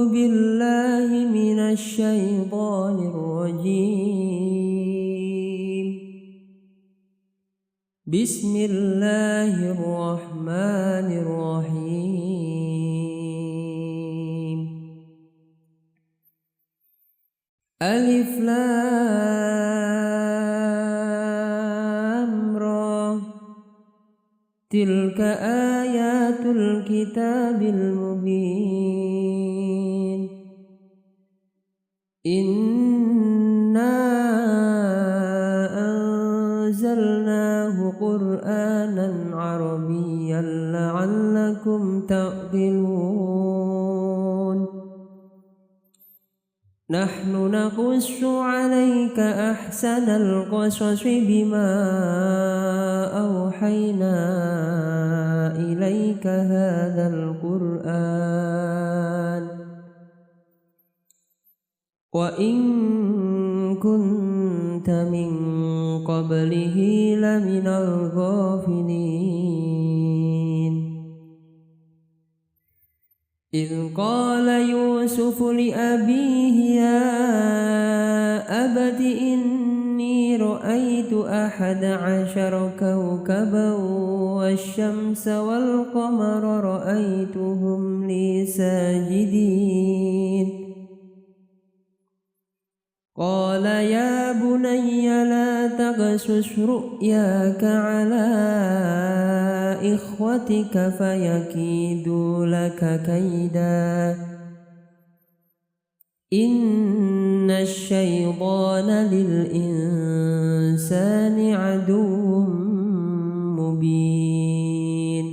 بالله من الشيطان الرجيم. بسم الله الرحمن الرحيم. ألف لام را تلك آيات الكتاب المبين. إنا أنزلناه قرآنا عربيا لعلكم تعقلون. نحن نقص عليك أحسن القصص بما أوحينا إليك هذا القرآن وإن كنت من قبله لمن الغافلين. إذ قال يوسف لأبيه يا أبت إني رأيت 11 كوكبا والشمس والقمر رأيتهم لي ساجدين. قال يا بني لا تقصص رؤياك على إخوتك فيكيدوا لك كيدا إن الشيطان للإنسان عدو مبين.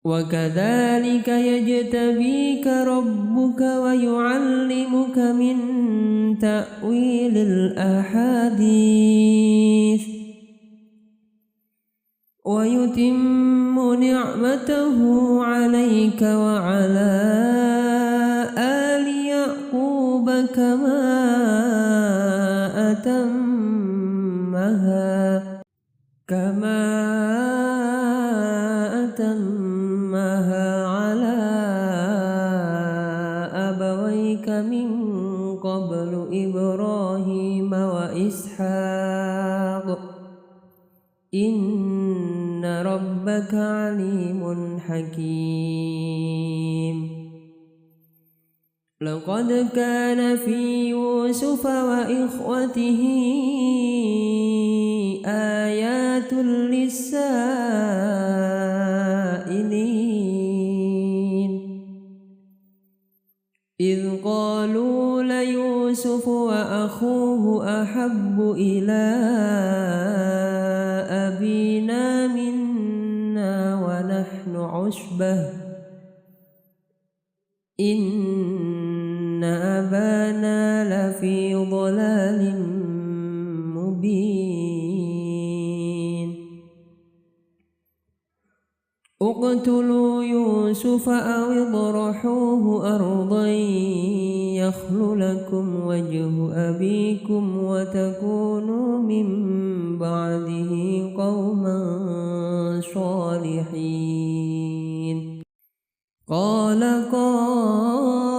وكذلك يجتبيك ربك ويعلمك من تأويل الأحاديث ويتم نعمته عليك وعلى آل يعقوب كما أتمها على أبويك من قبل إبراهيم وإسحاق إن ربك عليم حكيم. لقد كان في يوسف وإخوته آيات للسائلين إذ قالوا ليوسف وأخوه أحب إلى أبينا منا ونحن عصبة إن أبانا لفي ضلال مبين. اقتلوا يوسف أو اطرحوه أرضا يخل لكم وجه أبيكم وتكونوا من بعده قوما صالحين. قال قائل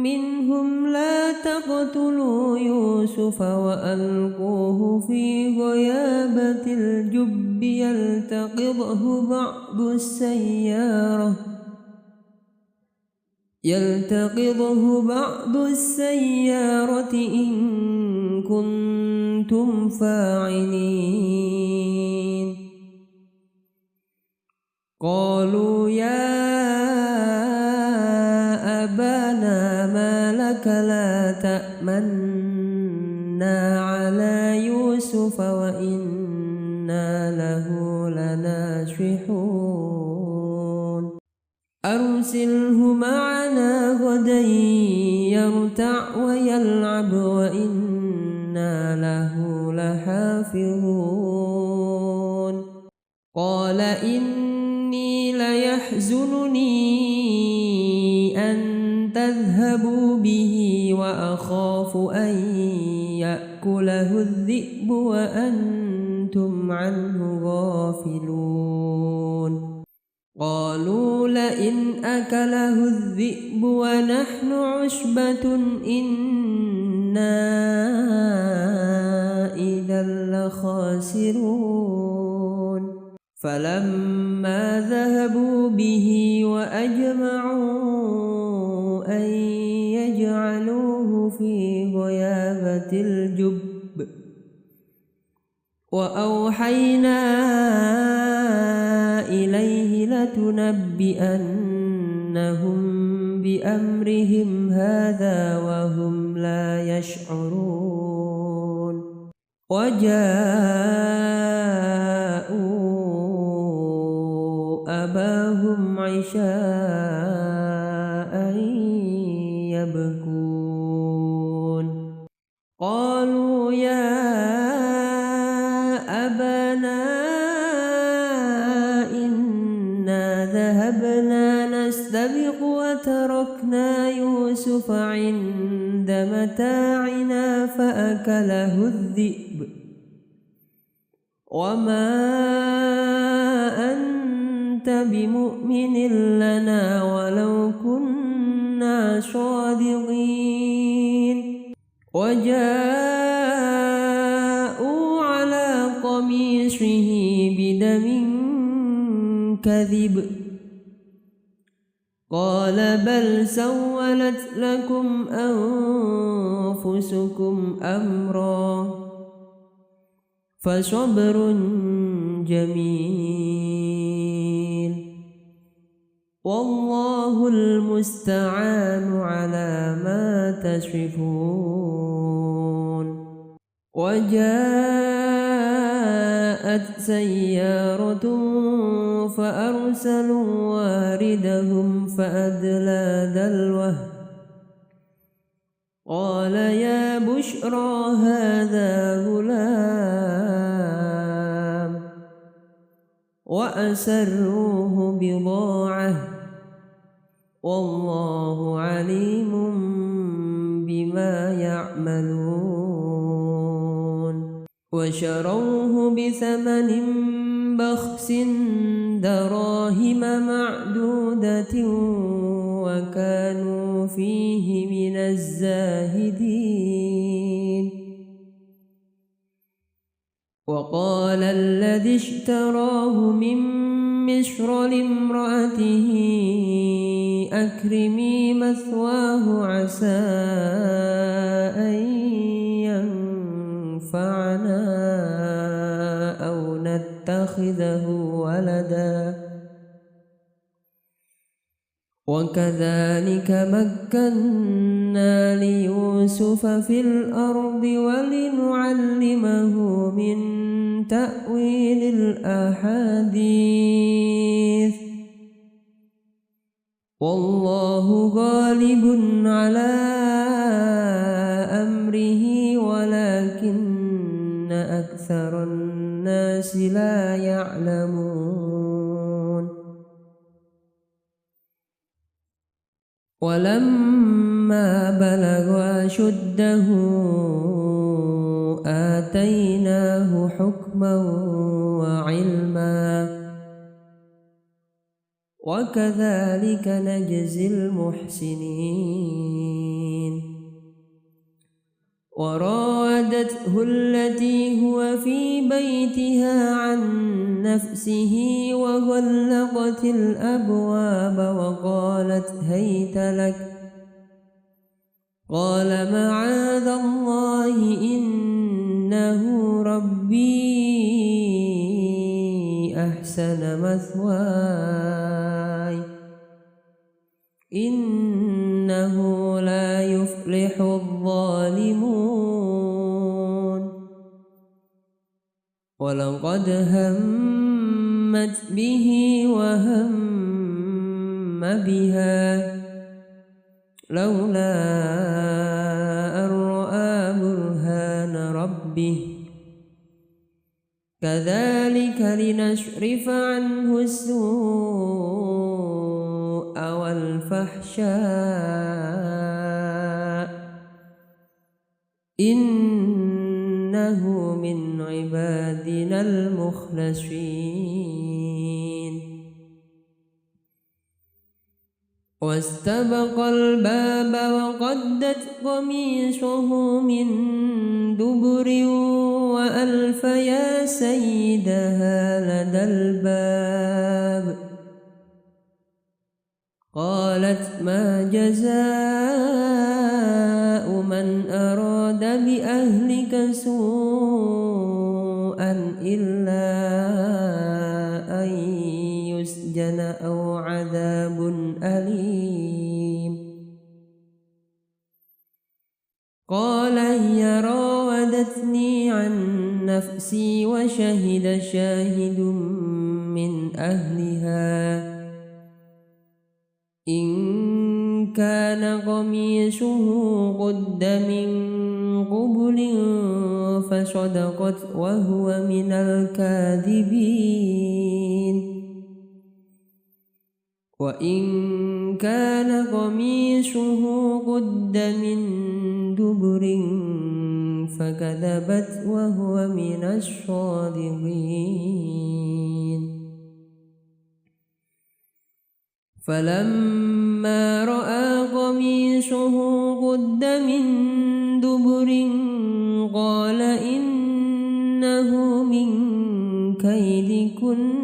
منهم لا تقتلوا يوسف وألقوه في غيابة الجب يلتقطه بعض السيارة إن كنتم فاعلين. قالوا يا أبانا ما لك لا تأمنا على يوسف وإنا له لناصحون. أرسله معنا غدا يرتع ويلعب وإنا له لحافظون. قال إني ليحزنني أن تذهبوا به وأخاف أن يأكله الذئب وأنتم عنه غافلون. قالوا لئن فأكله الذئب ونحن عصبة إنا إذا لخاسرون فلما ذهبوا به وأجمعوا أن يجعلوه في غيابة الجب وأوحينا إليه لتنبئنهم بأمرهم هذا وهم لا يشعرون وجاءوا أباهم عشاء يبكون قالوا يا أبانا إنا ذهبنا نستبق وتركنا يوسف عند متاعنا فأكله الذئب وما أنت بمؤمن لنا ولو كنا صادقين وجاءوا على قميصه بدم كذب قال بل سولت لكم أنفسكم أمرا فصبر جميل والله المستعان على ما تصفون وجاءت سيارة فأرسلوا واردهم فأدلى دلوه قال يا بشرى هذا غلام وأسروه بضاعة والله عليم بما يعملون وشروه بثمن بخس دراهم معدودة وكانوا فيه من الزاهدين وقال الذي اشتراه من مصر لامرأته أكرمي مثواه عسى أن ينفعنا أو نتخذه ولدا وكذلك مكنا ليوسف في الأرض ولنعلمه من تأويل الأحاديث والله غالب على أمره ولكن أكثر الناس لا يعلمون ولما بلغ أشده آتيناه حكما وعلما وكذلك نجزي المحسنين وراودته التي هو في بيتها عن نفسه وغلقت الأبواب وقالت هيت لك قال معاذ الله إنه ربي أحسن مثواي إنه لا يفلح الظالمون ولقد همت به وهم بها لولا أن رأى برهان ربه كذلك لنصرف عنه السوء والفحشاء إنه من عبادنا المخلصين واستبق الباب وقدت قميصه من دبر وألف يا سيدها لدى الباب. قالت ما جزاء من أراد بأهلك سوءا إلا أن يسجن أو عذاب أليم. قال هي راودتني عن نفسي وشهد شاهد من أهلها إن كان قميصه قد من قبل فصدقت وهو من الكاذبين. وإن كان قميصه قد من دبر فكذبت وهو من الصادقين. فلما رأى قميصه قد من دبر قال إنه من كيدكن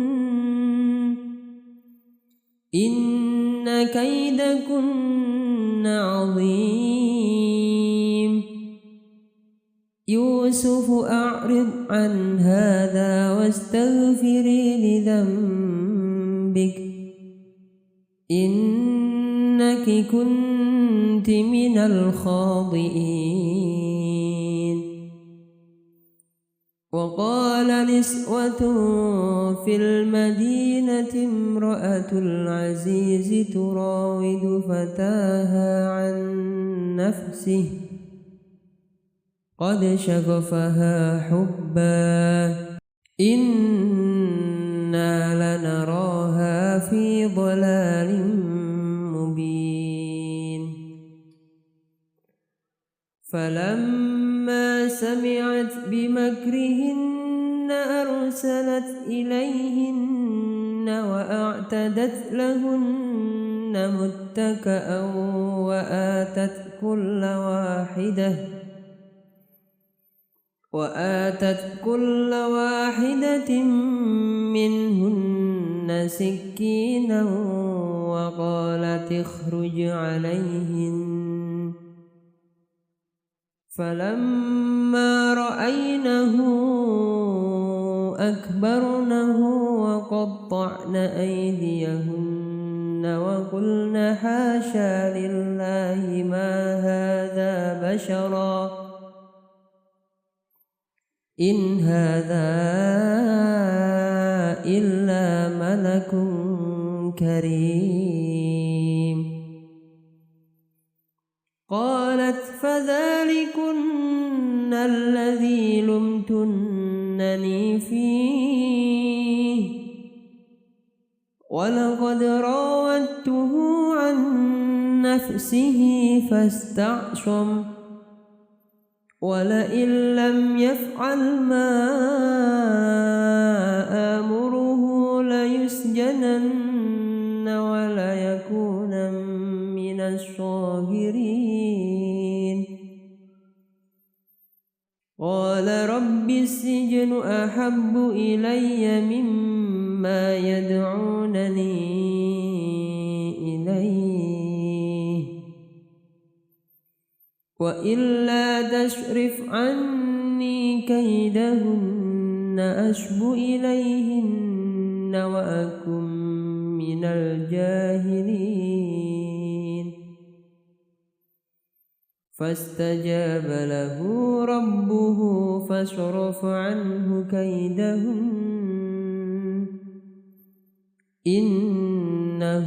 إن كيدكن عظيم. يوسف أعرض عن هذا واستغفري لذنبك إنك كنت من الخاطئين. وقال نسوة في المدينة امرأة العزيز تراود فتاها عن نفسه قد شغفها حبا إنا لنراها في ضلال مبين. فلما سمعت بمكرهن أرسلت إليهن وأعتدت لهن متكأ وآتت كل واحدة منهن سكينا وقالت اخرج عليهن. فلما رأينه أكبرنه وقطعن أيديهن وقلن حاشا لله ما هذا بشرا إن هذا إلا ملك كريم. قالت فذلكن الذي لمتنني فيه ولقد راودته عن نفسه فاستعصم ولئن لم يفعل ما آمره ليسجنن وليكون من الصاغرين. قال رب السجن أحب إلي مما يدعونني إليه وإلا تصرف عني كيدهن أصب إليهن وأكن من الجاهلين. فاستجاب له ربه فصرف عنه كيدهن إنه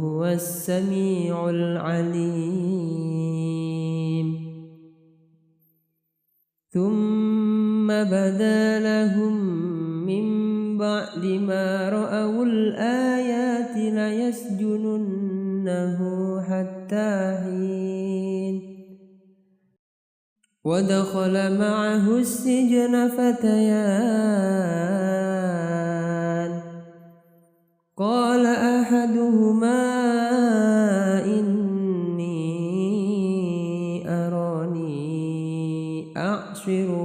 هو السميع العليم. ثم بدا لهم من بعد ما رأوا الآيات ليسجننه حتى حين. ودخل معه السجن فتيان قال أحدهما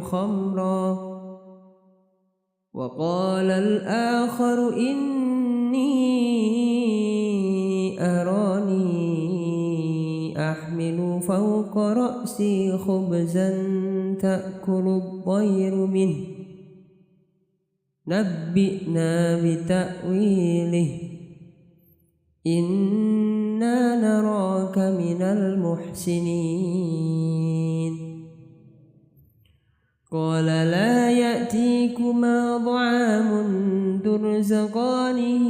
خمرا وقال الآخر إني أراني أحمل فوق رأسي خبزا تأكل الطير منه نبئنا بتأويله إنا نراك من المحسنين قال لا يأتيكما طعام ترزقانه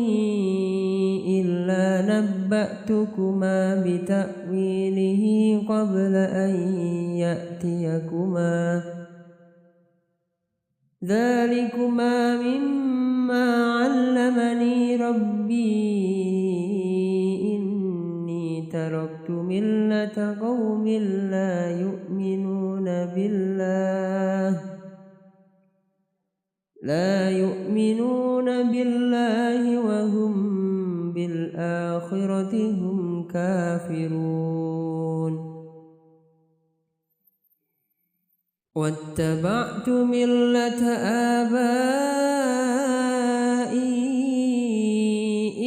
إلا نبأتكما بتأويله قبل أن يأتيكما ذلكما مما علمني ربي إني تركت ملة قوم لا يؤمنون بالله وهم بالآخرة هم كافرون واتبعت ملة آبائي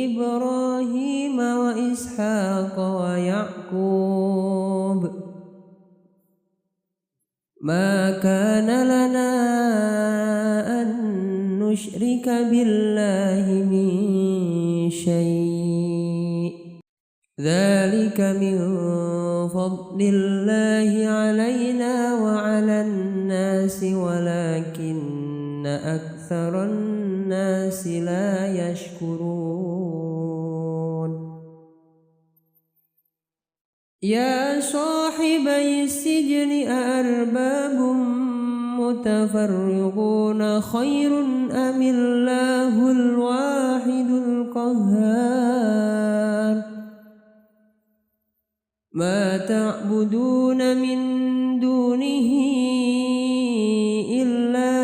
إبراهيم وإسحاق ويعقوب ما كان لنا أن نشرك بالله من شيء ذلك من فضل الله علينا وعلى الناس ولكن أكثر الناس لا يشكرون يا صاحبي السجن أأرباب متفرقون خير أم الله الواحد القهار ما تعبدون من دونه إلا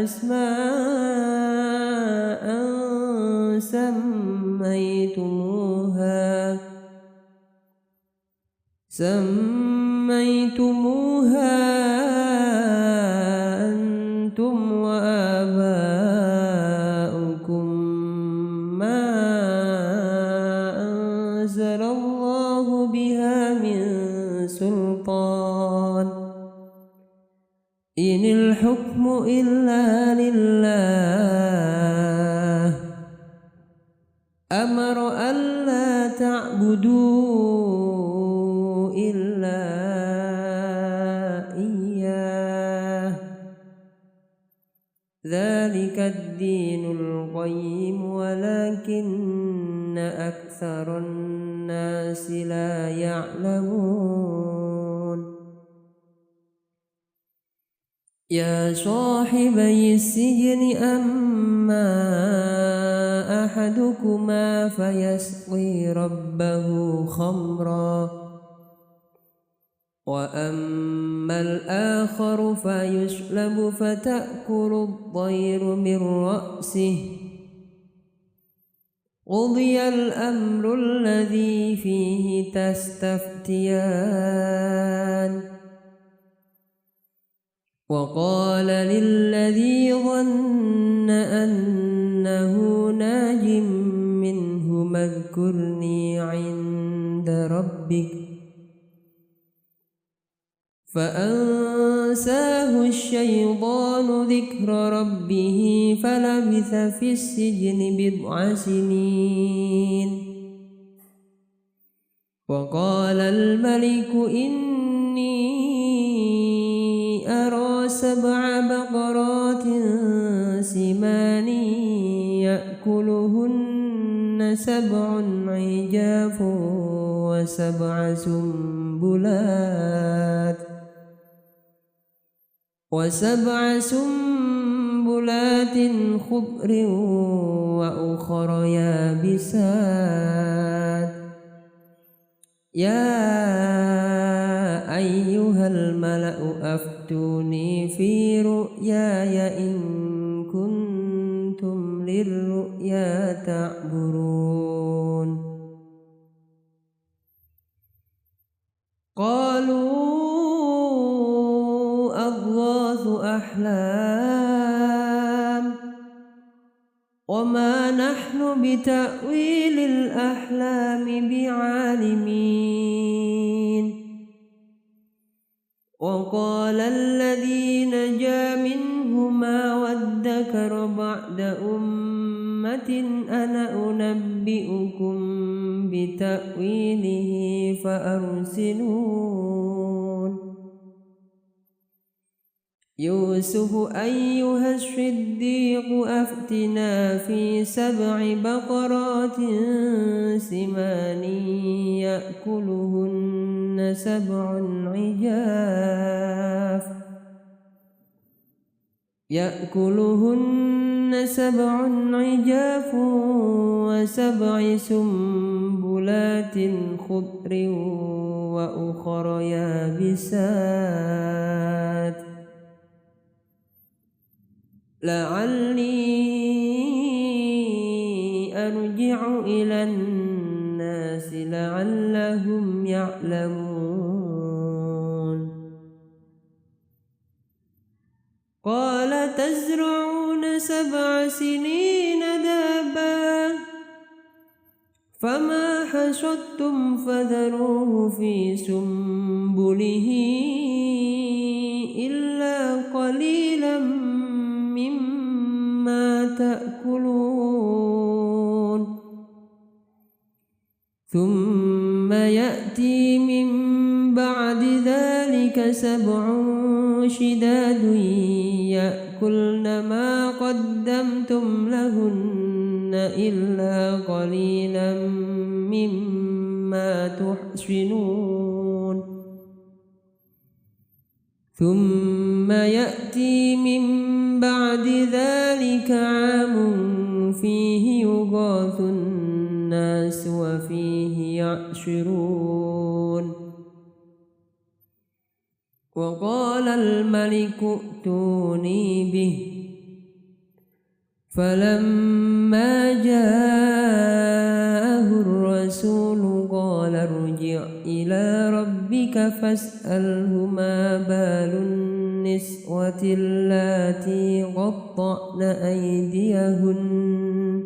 أسماء سميتموها أنتم وآباؤكم ما أنزل الله بها من سلطان إن الحكم إلا لله أمر ألا تعبدوا إلا إياه ذلك الدين القيم ولكن أكثر الناس لا يعلمون يا صاحبي السجن أما أحدكما فيسقي ربه خمرا وأما الآخر فيسلب فتأكل الطير من رأسه قضي الأمر الذي فيه تستفتيان وقال للذي ظن أنه ناج منهما اذكرني عند ربك فأنساه الشيطان ذكر ربه فلبث في السجن بضع سنين وقال الملك إني أرى 7 بقرات سمان يأكلهن 7 عجاف و7 سنبلات خضر وأخر يابسات يا أيها الملأ أفتوني في رؤياي إن كنتم للرؤيا تعبرون قالوا بتأويل الأحلام بعالمين. وقال الذي نجا منهما وادكر بعد أمة أنا أنبئكم بتأويله فأرسلون. يوسف أيها الصديق أفتنا في 7 بقرات سمان يأكلهن 7 عجاف و7 سنبلات خضر وأخر يابسات لعلي أرجع إلى الناس لعلهم يعلمون. قال تزرعون 7 سنين دابا فما حصدتم فذروه في سنبله إلا قليلا مما تأكلون. ثم يأتي من بعد ذلك 7 شداد يأكلن ما قدمتم لهن إلا قليلا مما تحصنون. ثم يأتي من بعد ذلك عام فيه يغاث الناس وفيه يعصرون. وقال الملك ائتوني به فلما جاءه الرسول قال ارجع إلى ربك فاسأله ما بال النسوة اللاتي قطعن أيديهن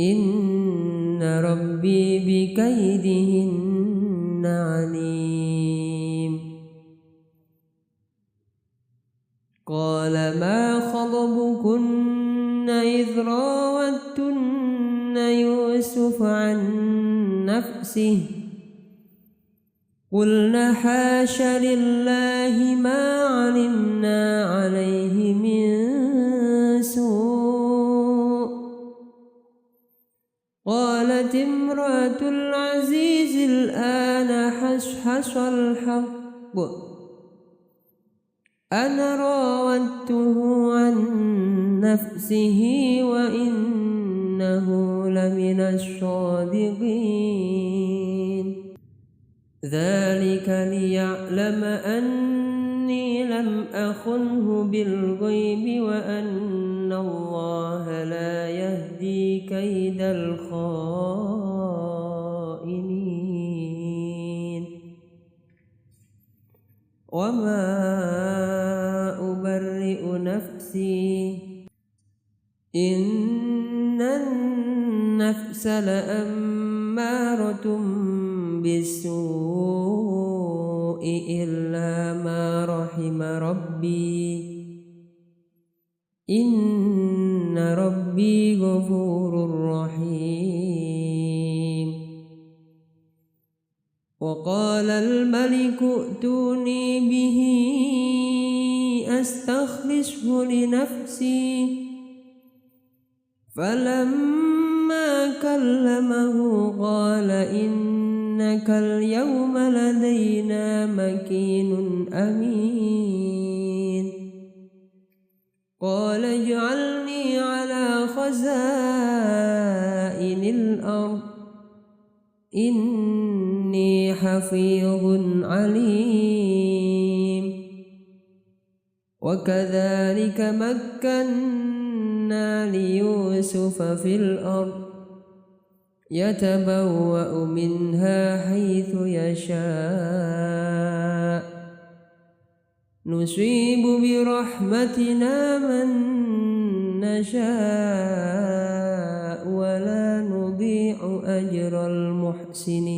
إن ربي بكيدهن عليم. قال ما خطبكن إذ راوتن يوسف عن نفسه قلنا حاش لله ما علمنا عليه من سوء. قالت امرأة العزيز الآن حصحص الحق أنا راودته عن نفسه وإنه لمن الصادقين. ذلك ليعلم أني لم أخنه بالغيب وأن الله لا يهدي كيد الخائنين. وما أبرئ نفسي إن النفس لأمارة بالسوء إلا ما رحم ربي إن ربي غفور رحيم. وقال الملك ائتوني به أستخلصه لنفسي فلما كلمه قال إنك اليوم لدينا مكين أمين. قال اجعلني على خزائن الأرض إني حفيظ عليم. وكذلك مكنا ليوسف في الأرض يتبوأ منها حيث يشاء نصيب برحمتنا من نشاء ولا نضيع أجر المحسنين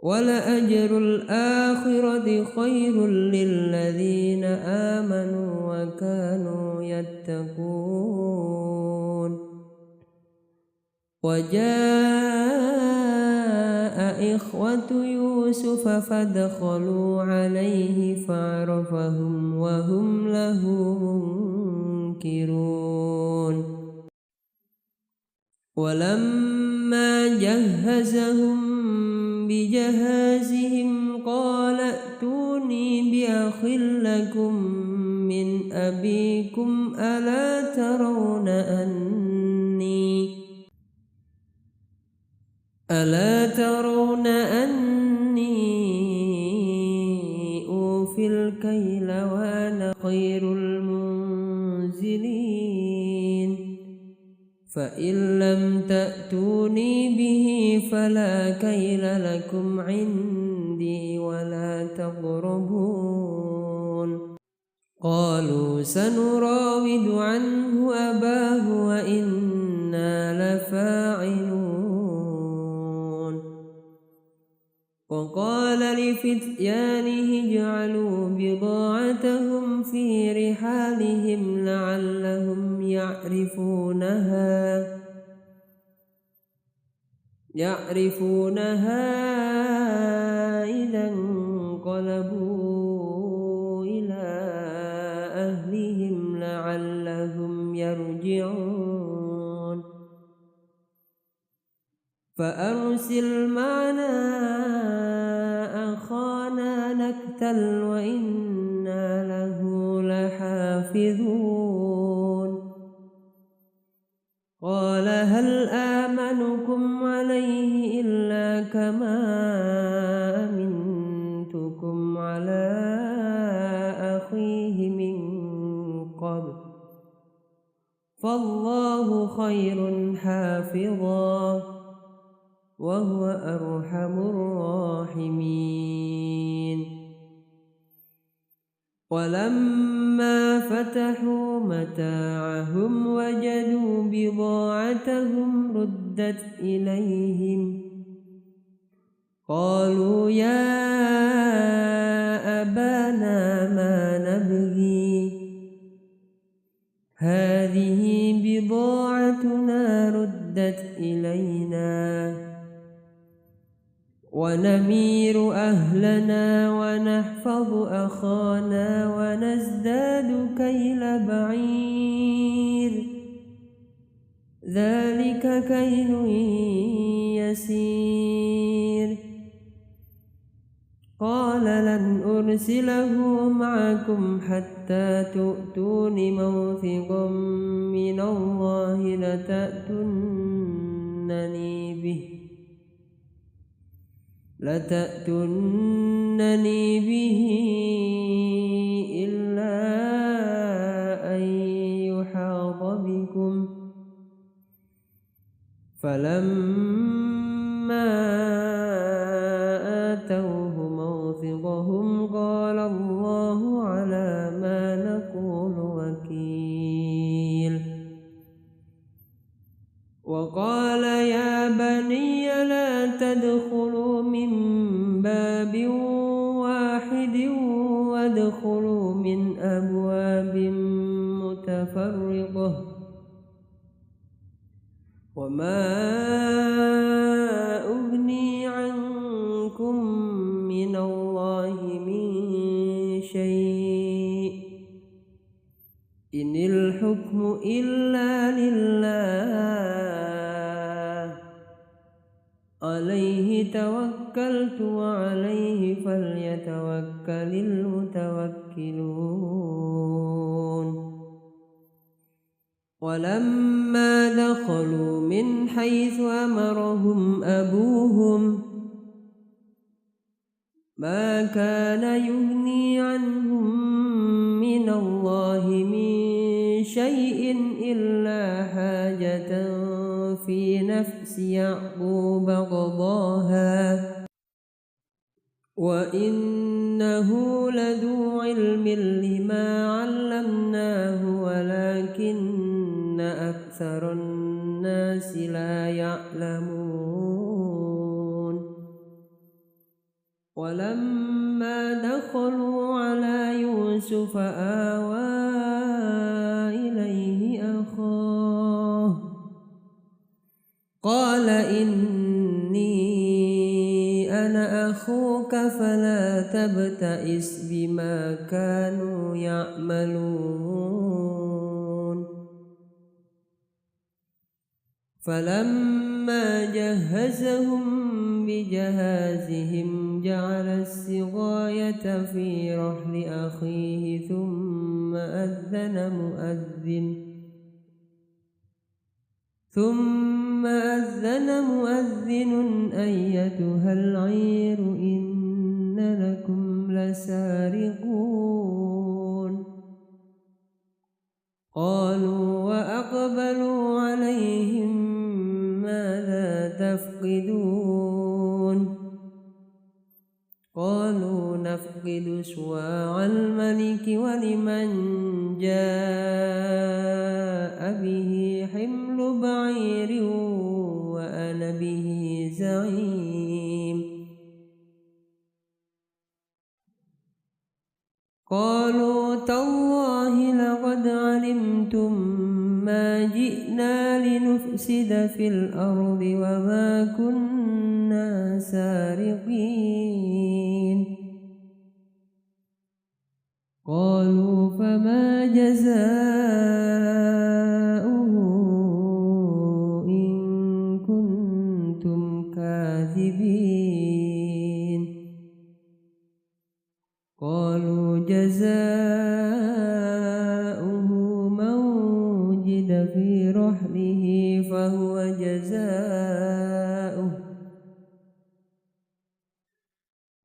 ولأجر الآخرة خير للذين آمنوا وكانوا يتقون وجاء إخوة يوسف فدخلوا عليه فعرفهم وهم له منكرون ولما جهزهم بجهازهم قال ائتوني بأخ لكم من أبيكم ألا ترون أني أوفي الكيل وأنا خير المنزلين فإن لم تأتوني به فلا كيل لكم عندي ولا تقربون قالوا سنراود عنه أباه وإنا لفاعلون وقال لفتيانه اجعلوا بضاعتهم في رحالهم لعلهم يعرفونها إذا انقلبوا إلى أهلهم لعلهم يرجعون فأرسل معنا أخانا نكتل وإنا له لحافظون قال هل آمنكم عليه إلا كما أمنتكم على أخيه من قبل فالله خير حافظا وهو أرحم الراحمين ولما فتحوا متاعهم وجدوا بضاعتهم ردت إليهم قالوا يا أبانا ما نبغي هذه بضاعتنا ردت إلينا ونمير أهلنا ونحفظ أخانا ونزداد كيل بعير ذلك كيل يسير قال لن أرسله معكم حتى تؤتون موثقا من الله لتأتونني به إلا أن يحاط بكم فلما آتوه موثقهم قال الله على ما نقول وكيل وقال يا بني لا تدخلوا من باب واحد وادخلوا من أبواب متفرقة وما أغني عنكم من الله من شيء إن الحكم إلا لله عليه توكلت وعليه فليتوكل المتوكلون ولما دخلوا من حيث أمرهم أبوهم ما كان يغني عنهم من الله من شيء إلا حاجة في نفس يعقوب قضاها وإنه لذو علم لما علمناه ولكن أكثر الناس لا يعلمون ولما دخلوا على يوسف آوى إليه أخاه قال إني أنا أخوك فلا تبتئس بما كانوا يعملون فلما جهزهم بجهازهم جعل السقاية في رحل أخيه ثم أذن مؤذن أيتها العير إن لكم لسارقون قالوا وأقبلوا عليهم ماذا تفقدون قالوا نفقد صواع الملك ولمن جاء به حمل بعير وأنا به زعيم قالوا تالله لقد علمتم ما جئنا لنفسد في الأرض وما كنا سارقين قالوا فما جزاؤه إن كنتم كاذبين قالوا جزاؤه من وجد في رحله فهو جزاؤه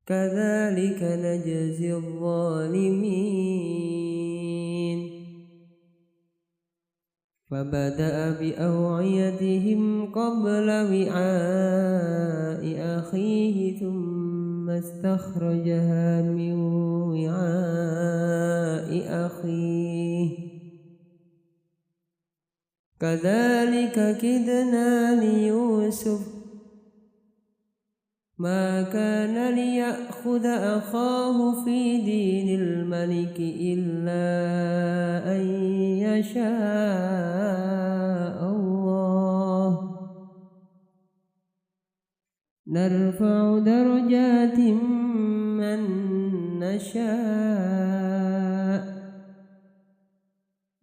كذلك نجزي الظالمين فبدأ بأوعيتهم قبل وعاء أخيه ثم استخرجها من وعاء أخيه كذلك كدنا ليوسف ما كان ليأخذ أخاه في دين الملك إلا أن يشاء الله نرفع درجات من نشاء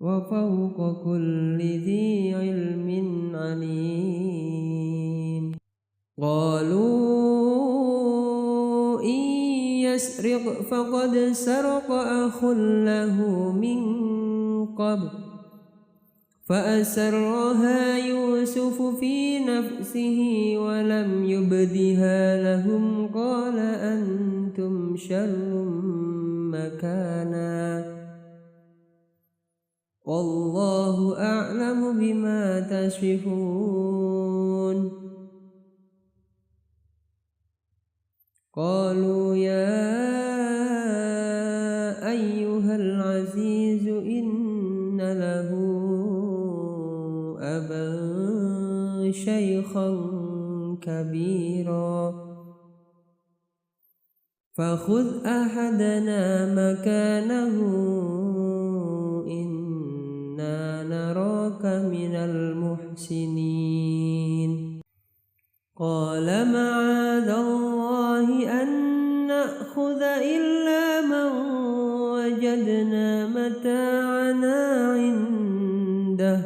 وفوق كل ذي علم عليم قالوا إن يسرق فقد سرق أخ له من قبل فأسرها يوسف في نفسه ولم يبدها لهم قال أنتم شر مكانا والله أعلم بما تصفون قالوا يا أيها العزيز إن له أبا شيخا كبيرا فخذ أحدنا مكانه إنا نراك من المحسنين قال معاذ الله أن نأخذ إلا من وجدنا متاعنا عنده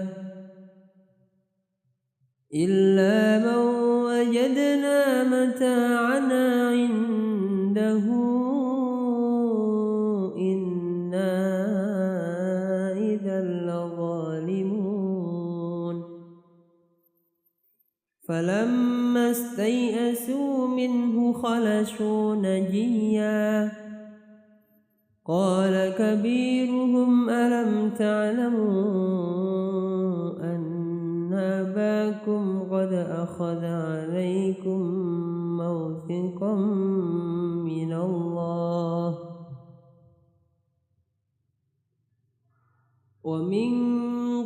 إنا إذا لظالمون فلما استيئسوا منه خلصوا نجيا قال كبيرهم ألم تعلموا أن أباكم قد أخذ عليكم موثقا من الله ومن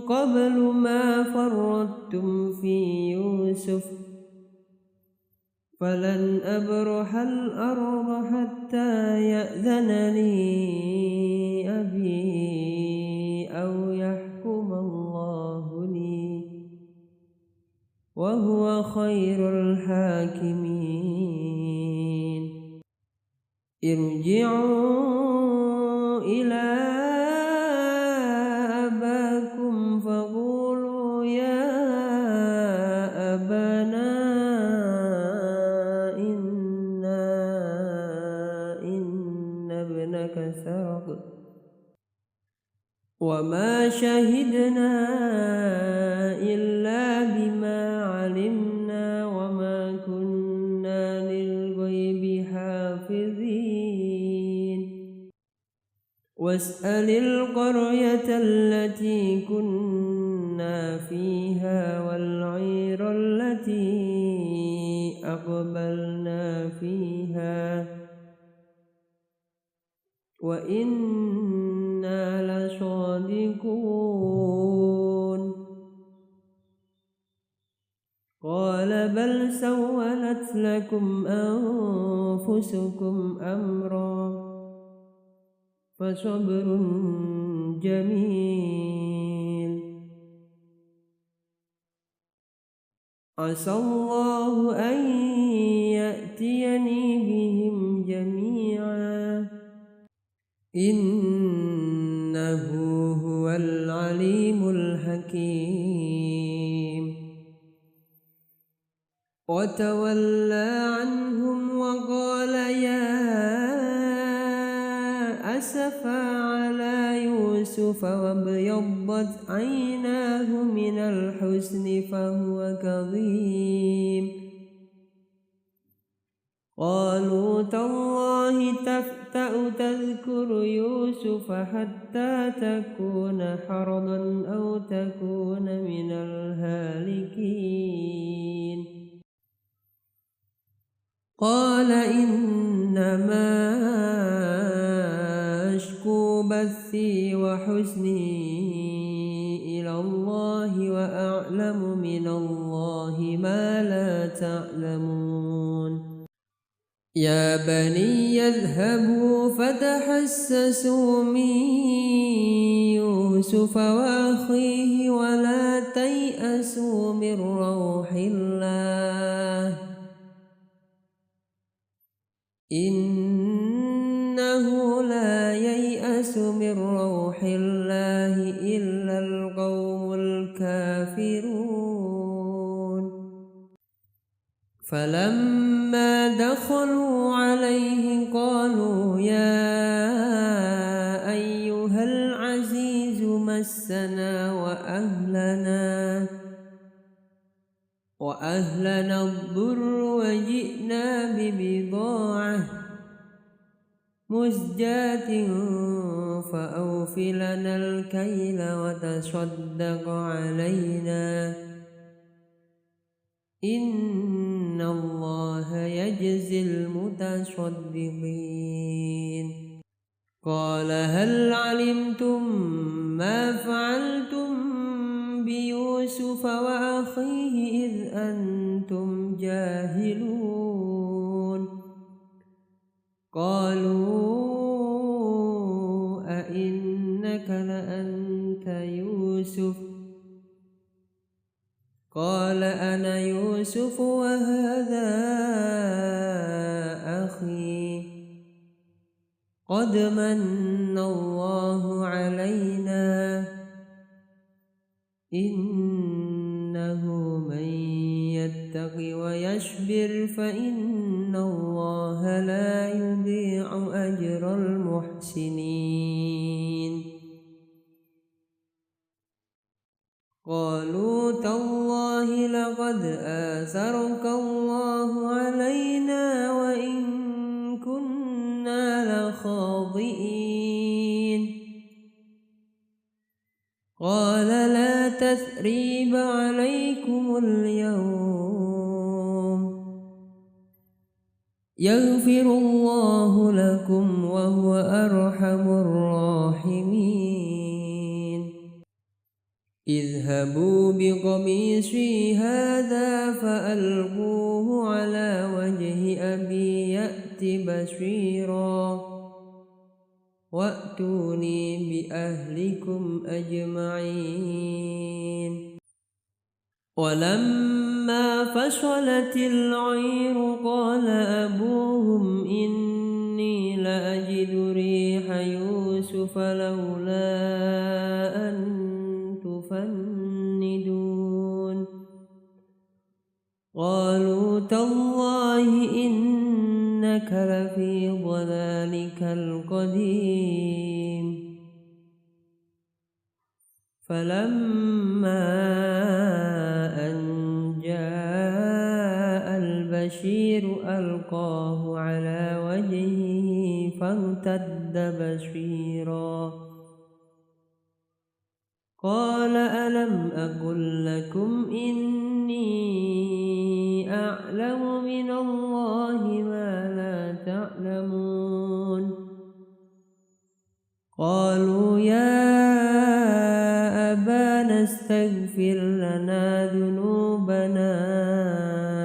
قبل ما فرطتم في يوسف فلن أبرح الأرض حتى يأذن لي أبي أو يحكم الله لي وهو خير الحاكمين. ارجعوا إلى أباكم فقولوا يا أبانا إن ابنك سرق وما شهدنا إلا بما علمنا وما كنا للغيب حافظين. واسأل القرية التي كنا فيها والعير التي أقبلنا فيها وإنا لصادقون. قال بل سولت لكم أنفسكم أمرا فصبر جميل عسى الله أن يأتيني بهم جميعا إنه هو العليم الحكيم. وتولى عنهم وقال يا أسفا على يوسف وابيضت عيناه من الحزن فهو كظيم. قالوا تالله تفتأ تذكر يوسف حتى تكون حرضا أو تكون من الهالكين. قال إنما أشكو بثي وحزني إلى الله وأعلم من الله ما لا تعلمون. يا بني اذهبوا فتحسسوا من يوسف وأخيه ولا تيأسوا من روح الله إنه لا ييأس من روح الله إلا القوم الكافرون. فلما دخلوا عليه قالوا يا أيها العزيز مسنا وأهلنا الضر وجئنا ببضاعة مزجاة فأوف لنا الكيل وتصدق علينا إن الله يجزي المتصدقين. قال هل علمتم ما فعلتم بيوسف وأخيه إذ أنتم جاهلون. قالوا أئنك لأنت يوسف قال أنا يوسف وهذا أخي قد من الله علينا إنه من يتق ويصبر فإن الله لا يضيع أجر المحسنين. قالوا تالله لقد آثرك الله علينا وإن كنا لخاطئين. قال لا تثريب عليكم اليوم يغفر الله لكم وهو أرحم الراحمين. اذهبوا بقميصي هذا فألقوه على وجه أبي يأت بصيرا وأتوني بأهلكم أجمعين. ولما فصلت العير قال أبوهم إني لأجد ريح يوسف لولا أن تفندون. قالوا تالله إنك لفي ضلالك القديم. فلما أن جاء البشير ألقاه على وجهه فارتد بصيرا قال ألم أقل لكم إني أعلم من الله ما لا تعلمون. قالوا يا أبانا استغفر لنا ذنوبنا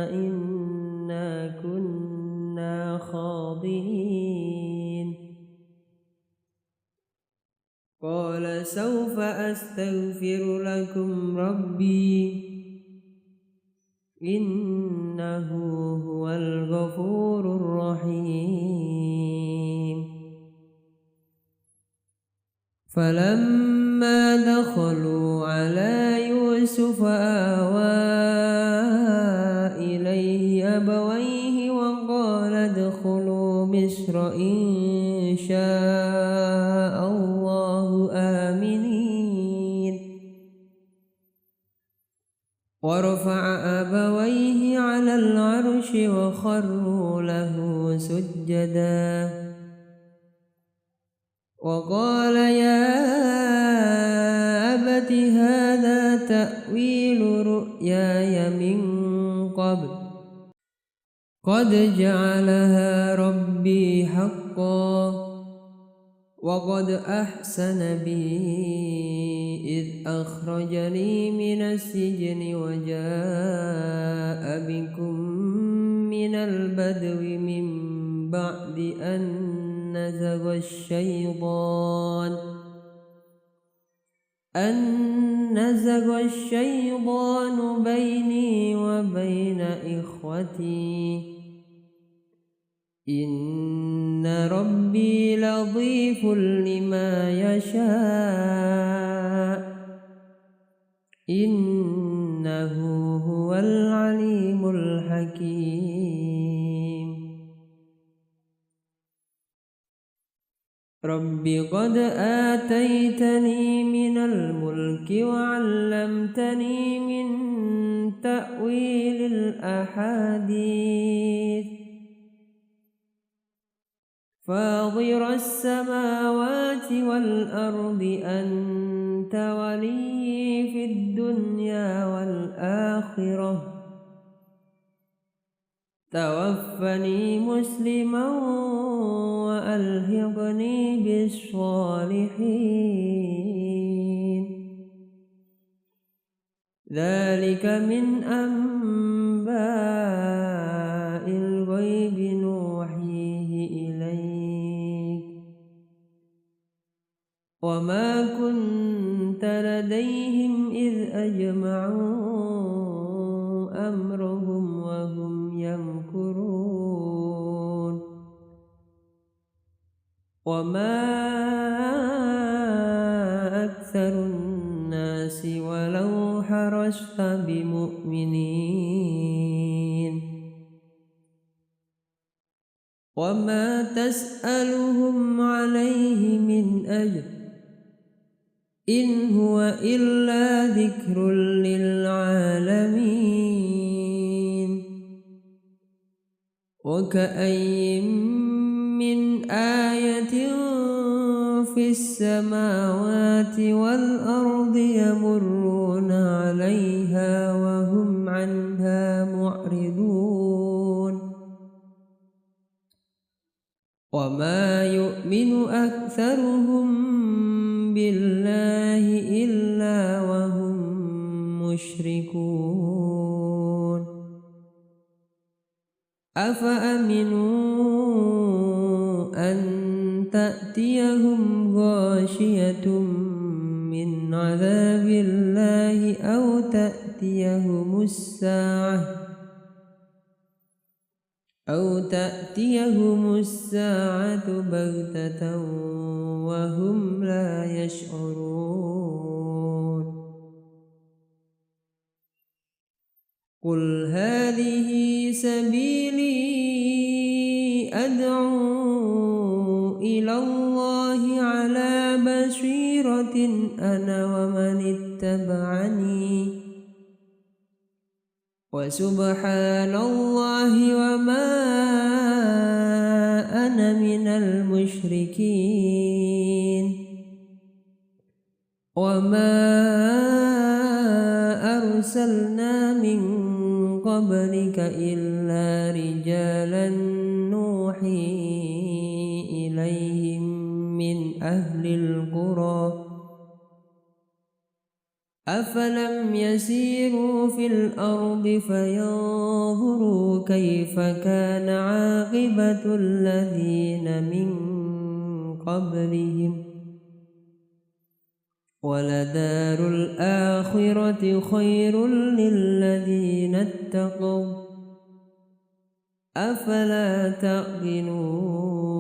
إنا كنا خاطئين. قال سوف أستغفر لكم ربي إنه هو الغفور الرحيم. فلما دخلوا على يوسف آوى إليه أبويه وقال ادخلوا مصر إن شاء الله آمنين. ورفع أبويه على العرش وخروا له سجدا وقال يا أبت هذا تأويل رؤياي من قبل قد جعلها ربي حقا وقد أحسن بي إذ أخرجني من السجن وجاء بكم من البدو من بعد أن نزغ الشيطان بيني وبين إخوتي إن ربي لطيف لما يشاء إنه هو العليم الحكيم. رب قد آتيتني من الملك وعلمتني من تأويل الأحاديث فاطر السماوات والأرض أنت ولي في الدنيا والآخرة توفني مسلما وألحقني بالصالحين. ذلك من أنباء الغيب نوحيه إليك وما كنت لديهم إذ أجمعوا أمرهم وهم يمكرون. وما أكثر الناس ولو حرصت بمؤمنين وما تسألهم عليه من أجر إن هو إلا ذكر للعالمين. وكأي من آية في السماوات والأرض يمرون عليها وهم عنها معرضون وما يؤمن أكثرهم بالله إلا وهم مشركون أفأمنوا أن تأتيهم غاشية من عذاب الله أو تأتيهم الساعة بغتة وهم لا يشعرون قل هذه سبيلي أدعو إلى الله على بصيرة أنا ومن اتبعني وسبحان الله وما أنا من المشركين وما أرسلنا من قبلك إلا رجالا نوحي إليهم من أهل القرى أفلم يسيروا في الأرض فينظروا كيف كان عاقبة الذين من قبلهم ولدار الآخرة خير للذين اتقوا أفلا تعقلون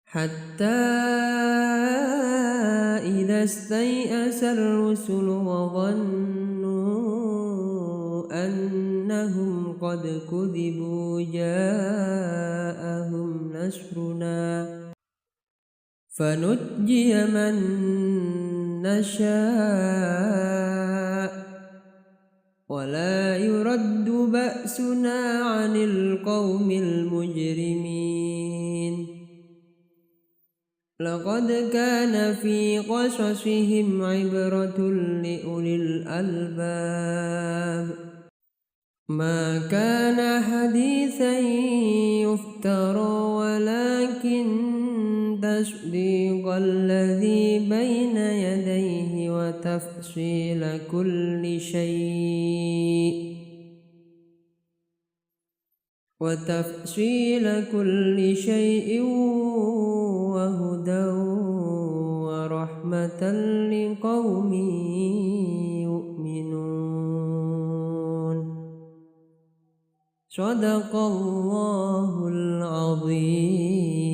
حتى إذا استيأس الرسل وظنوا أنهم قد كذبوا جاءهم نصرنا فنجي من نشاء ولا يرد بأسنا عن القوم المجرمين لقد كان في قصصهم عبرة لأولي الألباب ما كان حديثا يفترى ولكن تصديق الذي بين يديه وتفصيل كل شيء وهدى ورحمة لقوم يؤمنون صدق الله العظيم.